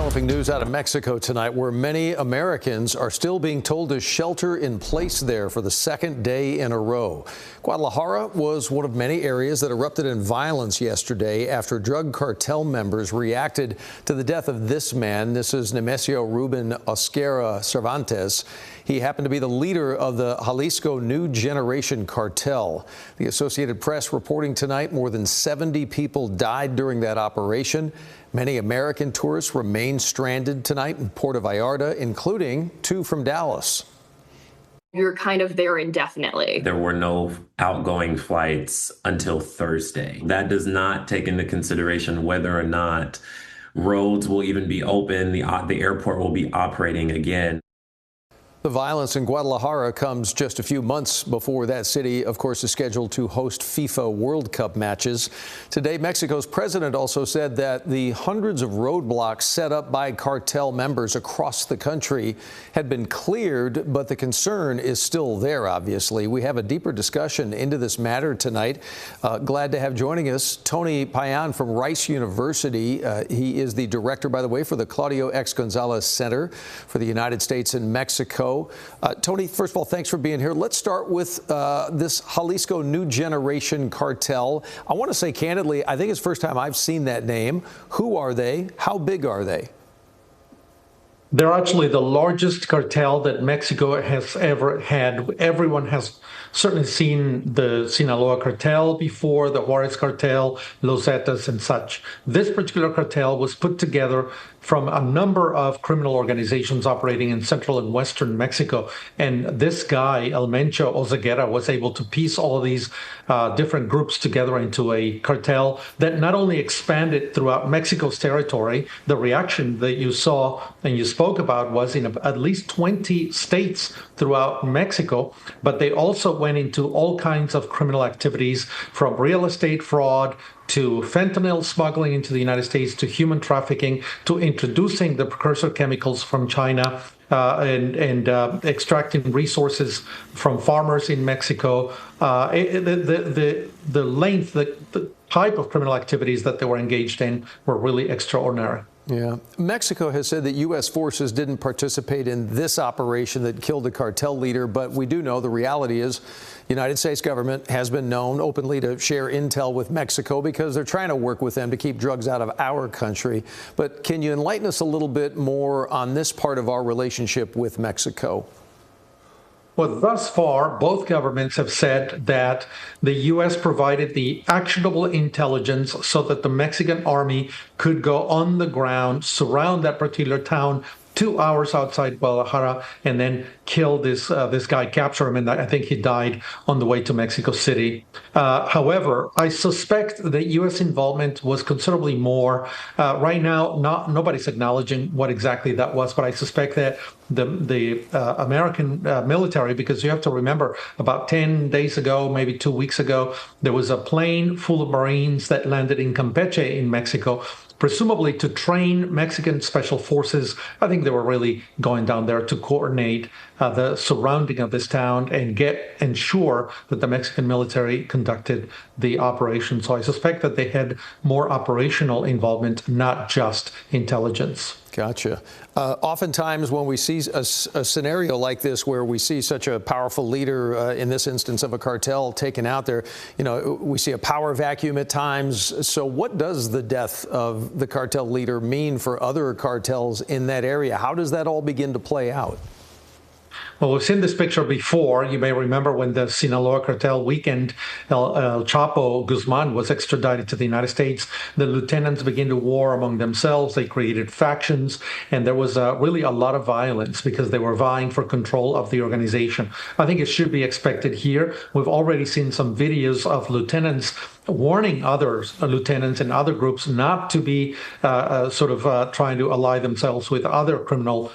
Developing news out of Mexico tonight, where many Americans are still being told to shelter in place there for the second day in a row. Guadalajara was one of many areas that erupted in violence yesterday after drug cartel members reacted to the death of this man. This is Nemesio Ruben Osquera Cervantes. He happened to be the leader of the Jalisco New Generation Cartel. The Associated Press reporting tonight more than 70 people died during that operation. Many American tourists remain stranded tonight in Puerto Vallarta, including 2 from Dallas. You're kind of there indefinitely. There were no outgoing flights until Thursday. That does not take into consideration whether or not roads will even be open, the airport will be operating again. The violence in Guadalajara comes just a few months before that city, of course, is scheduled to host FIFA World Cup matches. Today, Mexico's president also said that the hundreds of roadblocks set up by cartel members across the country had been cleared, but the concern is still there, obviously. We have a deeper discussion into this matter tonight. Glad to have joining us Tony Payan from Rice University. He is the director, by the way, for the Claudio X. Gonzalez Center for the United States and Mexico. Tony, first of all, thanks for being here. Let's start with this Jalisco New Generation Cartel. I want to say candidly, I think it's the first time I've seen that name. Who are they? How big are they? They're actually the largest cartel that Mexico has ever had. Everyone has certainly seen the Sinaloa cartel before, the Juarez cartel, Los Zetas and such. This particular cartel was put together from a number of criminal organizations operating in central and western Mexico. And this guy, El Mencho Oseguera, was able to piece all of these different groups together into a cartel that not only expanded throughout Mexico's territory, the reaction that you saw and you spoke about was in at least 20 states throughout Mexico, but they also went into all kinds of criminal activities, from real estate fraud to fentanyl smuggling into the United States, to human trafficking, to introducing the precursor chemicals from China, and extracting resources from farmers in Mexico. The length, the type of criminal activities that they were engaged in were really extraordinary. Yeah. Mexico has said that U.S. forces didn't participate in this operation that killed the cartel leader, but we do know the reality is the United States government has been known openly to share intel with Mexico because they're trying to work with them to keep drugs out of our country. But can you enlighten us a little bit more on this part of our relationship with Mexico? Well, thus far, both governments have said that the U.S. provided the actionable intelligence so that the Mexican army could go on the ground, surround that particular town 2 hours outside Guadalajara, and then kill this guy, capture him, and I think he died on the way to Mexico City. However, I suspect that U.S. involvement was considerably more. Right now, nobody's acknowledging what exactly that was, but I suspect that the American military, because you have to remember, about 10 days ago, maybe 2 weeks ago, there was a plane full of Marines that landed in Campeche in Mexico, presumably to train Mexican special forces. I think they were really going down there to coordinate the surrounding of this town and ensure that the Mexican military conducted the operation. So I suspect that they had more operational involvement, not just intelligence. Gotcha. Oftentimes when we see a scenario like this where we see such a powerful leader, in this instance of a cartel, taken out there, we see a power vacuum at times. So what does the death of the cartel leader mean for other cartels in that area? How does that all begin to play out? Well, we've seen this picture before. You may remember when the Sinaloa cartel weakened, El Chapo Guzman was extradited to the United States. The lieutenants began to war among themselves. They created factions, and there was really a lot of violence because they were vying for control of the organization. I think it should be expected here. We've already seen some videos of lieutenants warning others, lieutenants and other groups, not to be trying to ally themselves with other criminal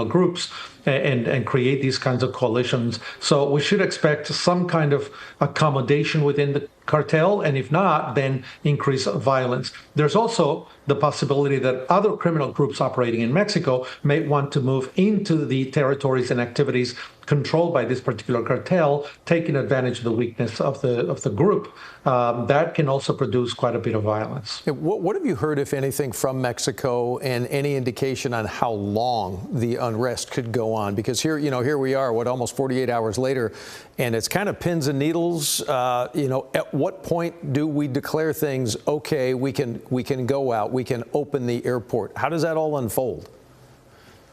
groups and create these kinds of coalitions. So we should expect some kind of accommodation within the cartel, and if not, then increase violence. There's also the possibility that other criminal groups operating in Mexico may want to move into the territories and activities controlled by this particular cartel, taking advantage of the weakness of the group, that can also produce quite a bit of violence. What have you heard, if anything, from Mexico, and any indication on how long the unrest could go on? Because here we are, almost 48 hours later, and it's kind of pins and needles. At what point do we declare things, okay, we can go out, we can open the airport? How does that all unfold?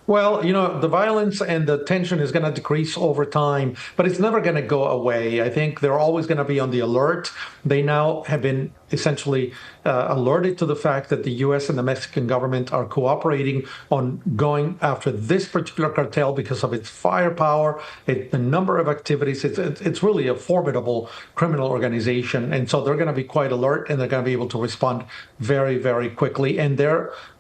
Well, the violence and the tension is going to decrease over time, but it's never going to go away. I think they're always going to be on the alert. They now have been essentially alerted to the fact that the U.S. and the Mexican government are cooperating on going after this particular cartel because of its firepower, the number of activities. It's really a formidable criminal organization. And so they're going to be quite alert, and they're going to be able to respond very, very quickly. And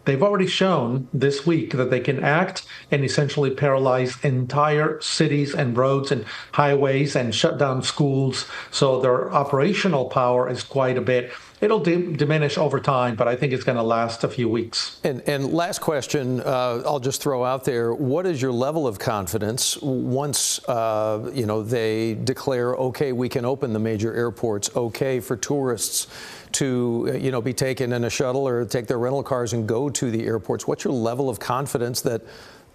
they've already shown this week that they can act and essentially paralyze entire cities and roads and highways and shut down schools. So their operational power is quite a bit. It'll diminish over time, but I think it's going to last a few weeks. And last question, I'll just throw out there: what is your level of confidence once they declare, okay, we can open the major airports, okay for tourists to be taken in a shuttle or take their rental cars and go to the airports? What's your level of confidence that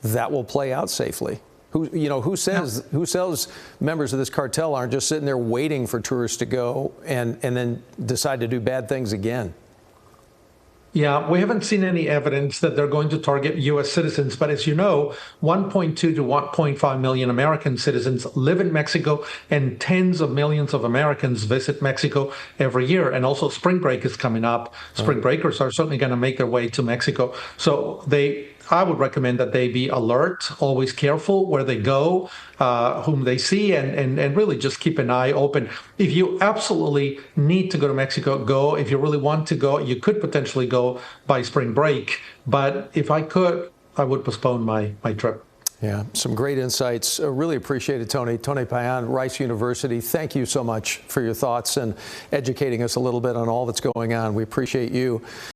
that will play out safely? Who says members of this cartel aren't just sitting there waiting for tourists to go and then decide to do bad things again? Yeah, we haven't seen any evidence that they're going to target U.S. citizens. But as you know, 1.2 to 1.5 million American citizens live in Mexico, and tens of millions of Americans visit Mexico every year. And also spring break is coming up. Spring breakers are certainly going to make their way to Mexico. So I would recommend that they be alert, always careful where they go, whom they see, and really just keep an eye open. If you absolutely need to go to Mexico, go. If you really want to go, you could potentially go by spring break. But if I could, I would postpone my trip. Yeah, some great insights. Really appreciate it, Tony. Tony Payan, Rice University, thank you so much for your thoughts and educating us a little bit on all that's going on. We appreciate you.